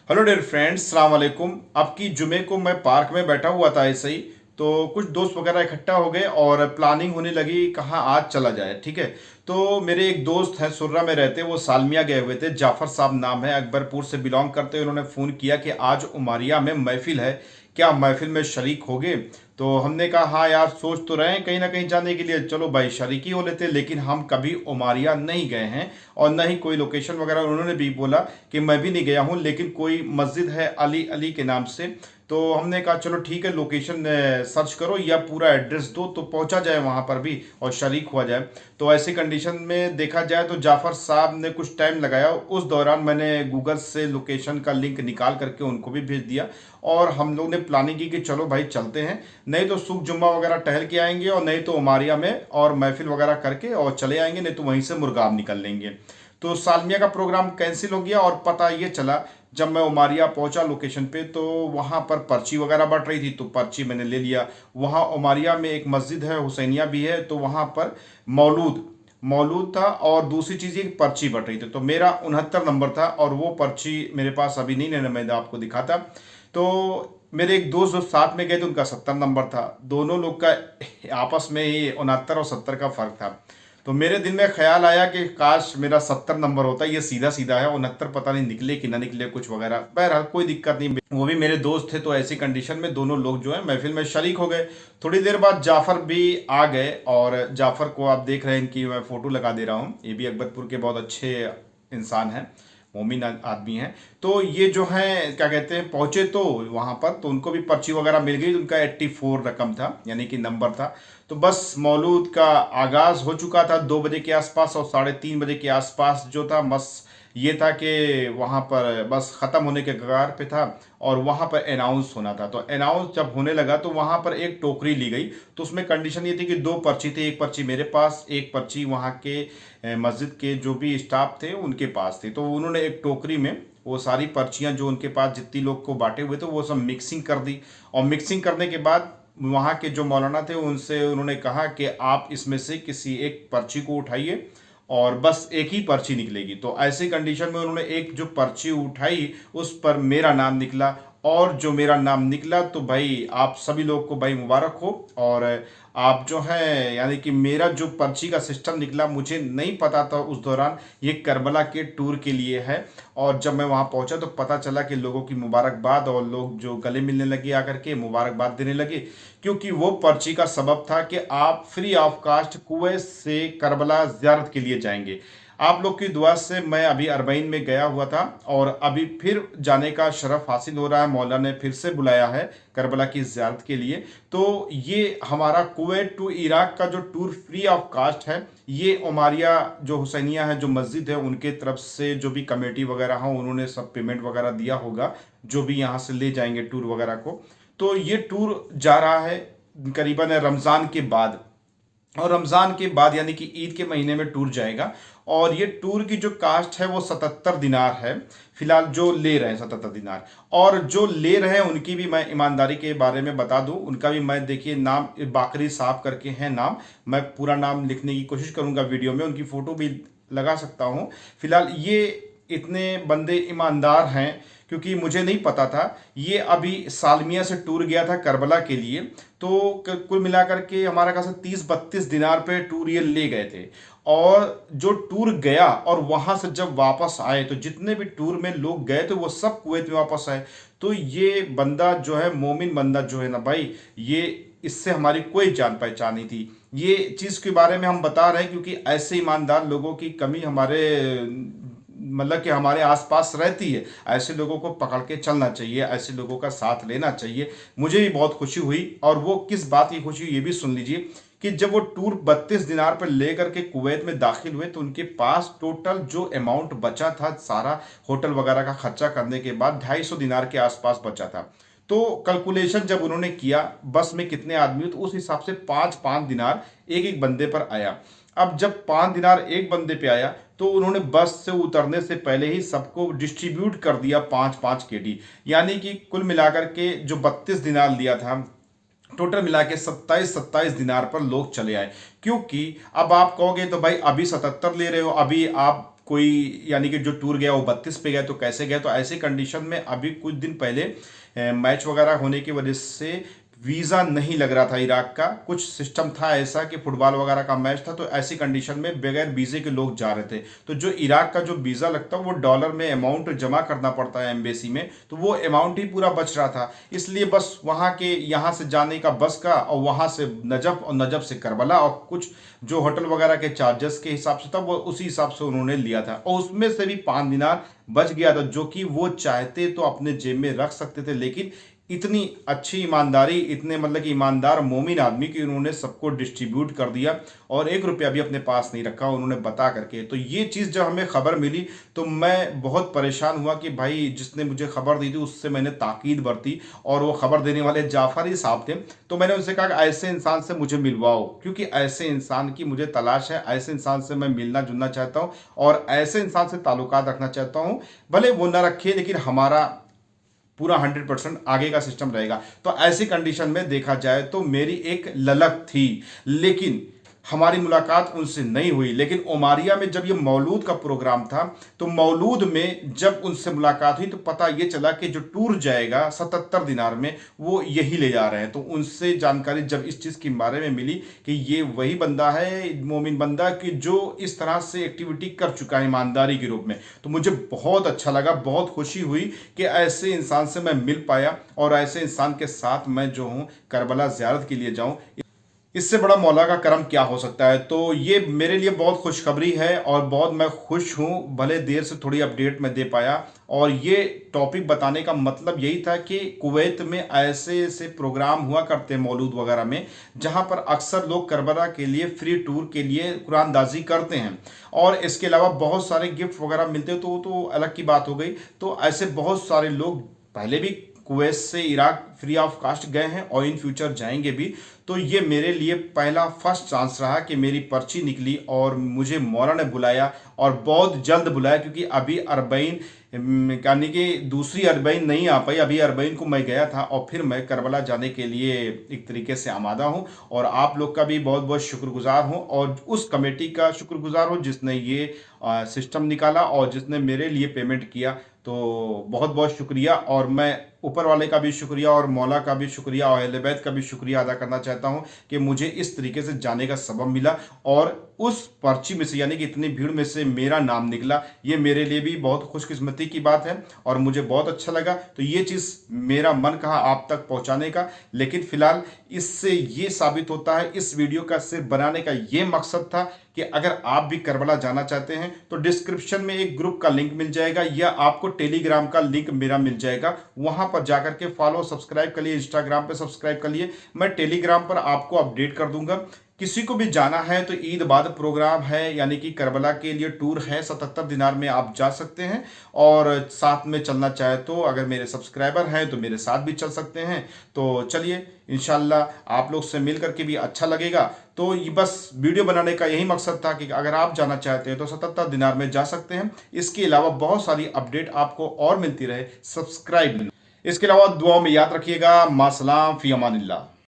Hello dear friends, सलाम वालेकुम। अब की जुमे को मैं पार्क में बैठा हुआ था ऐसे ही, तो कुछ दोस्त वगैरह इकट्ठा हो गए और प्लानिंग होने लगी कहाँ आज चला जाए। ठीक है, तो मेरे एक दोस्त हैं, सुर्रा में रहते, वो सालमिया गए हुए थे। जाफ़र साहब नाम है, अकबरपुर से बिलोंग करते हैं। उन्होंने फ़ोन किया कि आज उमारिया में महफिल है, क्या महफिल में शरीक होगे? तो हमने कहा हाँ यार, सोच तो रहे हैं कहीं ना कहीं जाने के लिए, चलो भाई शरीकी हो लेते। लेकिन हम कभी उमारिया नहीं गए हैं और न ही कोई लोकेशन वगैरह। उन्होंने भी बोला कि मैं भी नहीं गया हूँ, लेकिन कोई मस्जिद है अली अली के नाम से। तो हमने कहा चलो ठीक है, लोकेशन सर्च करो या पूरा एड्रेस दो तो पहुंचा जाए वहां पर भी और शरीक हुआ जाए। तो ऐसी कंडीशन में देखा जाए तो जाफ़र साहब ने कुछ टाइम लगाया। उस दौरान मैंने गूगल से लोकेशन का लिंक निकाल करके उनको भी भेज दिया और हम लोग ने प्लानिंग की कि चलो भाई चलते हैं, नहीं तो सुख जुम्मा वगैरह टहल के आएंगे और नहीं तो उमारिया में और महफिल वगैरह करके और चले आएंगे, नहीं तो वहीं से मुर्गाब निकल लेंगे। तो सालमिया का प्रोग्राम कैंसिल हो गया और पता ये चला, जब मैं उमारिया पहुंचा लोकेशन पे तो वहां पर पर्ची वगैरह बट रही थी, तो पर्ची मैंने ले लिया। वहां उमारिया में एक मस्जिद है, हुसैनिया भी है, तो वहां पर मौलूद मौलूद था और दूसरी चीज़ एक पर्ची बट रही थी। तो मेरा 69 नंबर था और वो पर्ची मेरे पास अभी नहीं है, मैं आपको दिखाता। तो मेरे एक दोस्त जो साथ में गए थे उनका 70 नंबर था। दोनों लोग का आपस में ही 69 और 70 का फर्क था। तो मेरे दिल में ख्याल आया कि काश मेरा 70 नंबर होता। ये सीधा सीधा है, 69 पता नहीं निकले कि ना निकले कुछ वगैरह। बहरहाल कोई दिक्कत नहीं, वो भी मेरे दोस्त थे। तो ऐसी कंडीशन में दोनों लोग जो है महफिल में शरीक हो गए। थोड़ी देर बाद जाफ़र भी आ गए और जाफ़र को आप देख रहे हैं, इनकी मैं फ़ोटो लगा दे रहा हूँ। ये भी अकबरपुर के बहुत अच्छे इंसान हैं, मोमिन आदमी हैं। तो ये जो हैं क्या कहते हैं, पहुंचे तो वहां पर तो उनको भी पर्ची वगैरह मिल गई। उनका 84 रकम था, यानी कि नंबर था। तो बस मौलूद का आगाज हो चुका था 2 बजे के आसपास और 3:30 बजे के आसपास जो था, बस ये था कि वहाँ पर बस ख़त्म होने के कगार पे था और वहाँ पर अनाउंस होना था। तो अनाउंस जब होने लगा तो वहाँ पर एक टोकरी ली गई। तो उसमें कंडीशन ये थी कि 2 पर्ची थी, एक पर्ची मेरे पास, एक पर्ची वहाँ के मस्जिद के जो भी स्टाफ थे उनके पास थी। तो उन्होंने एक टोकरी में वो सारी पर्चियाँ जो उनके पास जितनी लोग को बांटे हुए थे वो सब मिक्सिंग कर दी। और मिक्सिंग करने के बाद वहाँ के जो मौलाना थे उनसे उन्होंने कहा कि आप इसमें से किसी एक पर्ची को उठाइए और बस एक ही पर्ची निकलेगी। तो ऐसी कंडीशन में उन्होंने एक जो पर्ची उठाई उस पर मेरा नाम निकला। और जो मेरा नाम निकला तो भाई आप सभी लोग को भाई मुबारक हो। और आप जो हैं, यानी कि मेरा जो पर्ची का सिस्टम निकला मुझे नहीं पता था उस दौरान, ये करबला के टूर के लिए है। और जब मैं वहाँ पहुँचा तो पता चला कि लोगों की मुबारकबाद और लोग जो गले मिलने लगे आकर के मुबारकबाद देने लगे, क्योंकि वो पर्ची का सबब था कि आप फ्री ऑफ कास्ट कुवैत से करबला ज़ियारत के लिए जाएंगे। आप लोग की दुआ से मैं अभी अरबईन में गया हुआ था और अभी फिर जाने का शरफ हासिल हो रहा है। मौला ने फिर से बुलाया है करबला की ज़ियारत के लिए। तो ये हमारा कुवैत टू इराक का जो टूर फ्री ऑफ कास्ट है, ये उमारिया जो हुसैनिया है, जो मस्जिद है, उनके तरफ से जो भी कमेटी वगैरह हो उन्होंने सब पेमेंट वगैरह दिया होगा, जो भी यहाँ से ले जाएंगे टूर वगैरह को। तो ये टूर जा रहा है करीबन रमज़ान के बाद, और रमज़ान के बाद यानी कि ईद के महीने में टूर जाएगा। और ये टूर की जो कास्ट है वो 77 दिनार है फिलहाल, जो ले रहे हैं 77 दिनार। और जो ले रहे हैं उनकी भी मैं ईमानदारी के बारे में बता दूं, उनका भी मैं देखिए नाम बाकरी साहब करके हैं नाम, मैं पूरा नाम लिखने की कोशिश करूंगा वीडियो में, उनकी फ़ोटो भी लगा सकता हूं। फिलहाल ये इतने बंदे ईमानदार हैं, क्योंकि मुझे नहीं पता था। ये अभी सालमिया से टूर गया था करबला के लिए, तो कुल मिलाकर के हमारा खासा 30-32 दिनार पे टूर ये ले गए थे। और जो टूर गया और वहां से जब वापस आए तो जितने भी टूर में लोग गए थे वो सब कुवैत में वापस आए। तो ये बंदा जो है, मोमिन बंदा जो है ना भाई, ये इससे हमारी कोई जान पहचान नहीं थी। ये चीज़ के बारे में हम बता रहे हैं क्योंकि ऐसे ईमानदार लोगों की कमी हमारे मतलब कि हमारे आसपास रहती है। ऐसे लोगों को पकड़ के चलना चाहिए, ऐसे लोगों का साथ लेना चाहिए। मुझे भी बहुत खुशी हुई। और वो किस बात की खुशी, ये भी सुन लीजिए कि जब वो टूर 32 दिनार पर लेकर के कुवैत में दाखिल हुए तो उनके पास टोटल जो अमाउंट बचा था, सारा होटल वगैरह का खर्चा करने के बाद 250 दिनार के आसपास बचा था। तो कैलकुलेशन जब उन्होंने किया बस में कितने आदमी, तो उस हिसाब से 5-5 दिनार एक एक बंदे पर आया। अब जब 5 दिनार एक बंदे पे आया तो उन्होंने बस से उतरने से पहले ही सबको डिस्ट्रीब्यूट कर दिया 5-5 KD, यानी कि कुल मिलाकर के जो 32 दिनार लिया था, टोटल मिला के 27-27 दिनार पर लोग चले आए। क्योंकि अब आप कहोगे तो भाई अभी 77 ले रहे हो, अभी आप कोई यानी कि जो टूर गया वो 32 पे गया तो कैसे गया। तो ऐसे कंडीशन में अभी कुछ दिन पहले मैच वगैरह होने की वजह से वीज़ा नहीं लग रहा था इराक का। कुछ सिस्टम था ऐसा कि फुटबॉल वगैरह का मैच था, तो ऐसी कंडीशन में बगैर वीज़े के लोग जा रहे थे। तो जो इराक का जो वीज़ा लगता है वो डॉलर में अमाउंट जमा करना पड़ता है एम्बेसी में, तो वो अमाउंट ही पूरा बच रहा था। इसलिए बस वहाँ के यहाँ से जाने का बस का और वहाँ से नजफ और नजफ से करबला और कुछ जो होटल वगैरह के चार्जेस के हिसाब से था वो उसी हिसाब से उन्होंने लिया था, और उसमें से भी 5 दिनार बच गया था, जो कि वो चाहते तो अपने जेब में रख सकते थे। लेकिन इतनी अच्छी ईमानदारी, इतने मतलब कि ईमानदार मोमिन आदमी कि उन्होंने सबको डिस्ट्रीब्यूट कर दिया और 1 रुपया भी अपने पास नहीं रखा उन्होंने बता करके। तो ये चीज़ जब हमें खबर मिली तो मैं बहुत परेशान हुआ कि भाई जिसने मुझे खबर दी थी उससे मैंने ताकीद बरती, और वो खबर देने वाले जाफर ही साहब थे। तो मैंने उनसे कहा कि ऐसे इंसान से मुझे मिलवाओ, क्योंकि ऐसे इंसान की मुझे तलाश है, ऐसे इंसान से मैं मिलना जुलना चाहता हूँ और ऐसे इंसान से ताल्लुकात रखना चाहता हूँ। भले वो ना रखे लेकिन हमारा पूरा 100% आगे का सिस्टम रहेगा। तो ऐसी कंडीशन में देखा जाए तो मेरी एक ललक थी, लेकिन हमारी मुलाकात उनसे नहीं हुई। लेकिन ओमारिया में जब ये मौलूद का प्रोग्राम था तो मौलूद में जब उनसे मुलाकात हुई तो पता ये चला कि जो टूर जाएगा 77 दिनार में वो यही ले जा रहे हैं। तो उनसे जानकारी जब इस चीज़ के बारे में मिली कि ये वही बंदा है, मोमिन बंदा, कि जो इस तरह से एक्टिविटी कर चुका है ईमानदारी के रूप में, तो मुझे बहुत अच्छा लगा, बहुत खुशी हुई कि ऐसे इंसान से मैं मिल पाया और ऐसे इंसान के साथ मैं जो हूँ करबला ज़ियारत के लिए जाऊँ। इससे बड़ा मौला का करम क्या हो सकता है। तो ये मेरे लिए बहुत खुशखबरी है और बहुत मैं खुश हूँ, भले देर से थोड़ी अपडेट मैं दे पाया। और ये टॉपिक बताने का मतलब यही था कि कुवैत में ऐसे ऐसे प्रोग्राम हुआ करते हैं मौलूद वगैरह में, जहाँ पर अक्सर लोग करबला के लिए फ्री टूर के लिए कुरानदाजी करते हैं और इसके अलावा बहुत सारे गिफ्ट वगैरह मिलते हैं, तो अलग की बात हो गई। तो ऐसे बहुत सारे लोग पहले भी कुवैत से इराक फ्री ऑफ कास्ट गए हैं और इन फ्यूचर जाएंगे भी। तो ये मेरे लिए पहला फर्स्ट चांस रहा कि मेरी पर्ची निकली और मुझे मौला ने बुलाया, और बहुत जल्द बुलाया, क्योंकि अभी अरबईन यानी कि दूसरी अरबईन नहीं आ पाई। अभी अरबईन को मैं गया था और फिर मैं करबला जाने के लिए एक तरीके से आमादा हूँ। और आप लोग का भी बहुत बहुत शुक्रगुजार हूँ और उस कमेटी का शुक्रगुजार हूँ जिसने ये सिस्टम निकाला और जिसने मेरे लिए पेमेंट किया। तो बहुत बहुत शुक्रिया, और मैं ऊपर वाले का भी शुक्रिया और मौला का भी शुक्रिया और अहले बैत का भी शुक्रिया अदा करना चाहता हूँ कि मुझे इस तरीके से जाने का सबब मिला और उस पर्ची में से यानी कि इतनी भीड़ में से मेरा नाम निकला। ये मेरे लिए भी बहुत खुशकिस्मती की बात है और मुझे बहुत अच्छा लगा। तो ये चीज़ मेरा मन कहा आप तक पहुँचाने का, लेकिन फ़िलहाल इससे ये साबित होता है, इस वीडियो का सिर्फ बनाने का ये मकसद था कि अगर आप भी करबला जाना चाहते हैं तो डिस्क्रिप्शन में एक ग्रुप का लिंक मिल जाएगा या आपको टेलीग्राम का लिंक मेरा मिल जाएगा, वहां पर जाकर के फॉलो सब्सक्राइब कर लिए, इंस्टाग्राम पे सब्सक्राइब कर लिए। मैं टेलीग्राम पर आपको अपडेट कर दूंगा। किसी को भी जाना है तो ईद बाद प्रोग्राम है, यानी कि करबला के लिए टूर है, 77 दिनार में आप जा सकते हैं और साथ में चलना चाहे तो अगर मेरे सब्सक्राइबर हैं तो मेरे साथ भी चल सकते हैं। तो चलिए इंशाल्लाह आप लोग से मिल करके भी अच्छा लगेगा। तो ये बस वीडियो बनाने का यही मकसद था कि अगर आप जाना चाहते हैं तो 77 दिनार में जा सकते हैं। इसके अलावा बहुत सारी अपडेट आपको और मिलती रहे, सब्सक्राइब। इसके अलावा दुआओं में याद रखिएगा। मासलाम, फी अमानिल्लाह।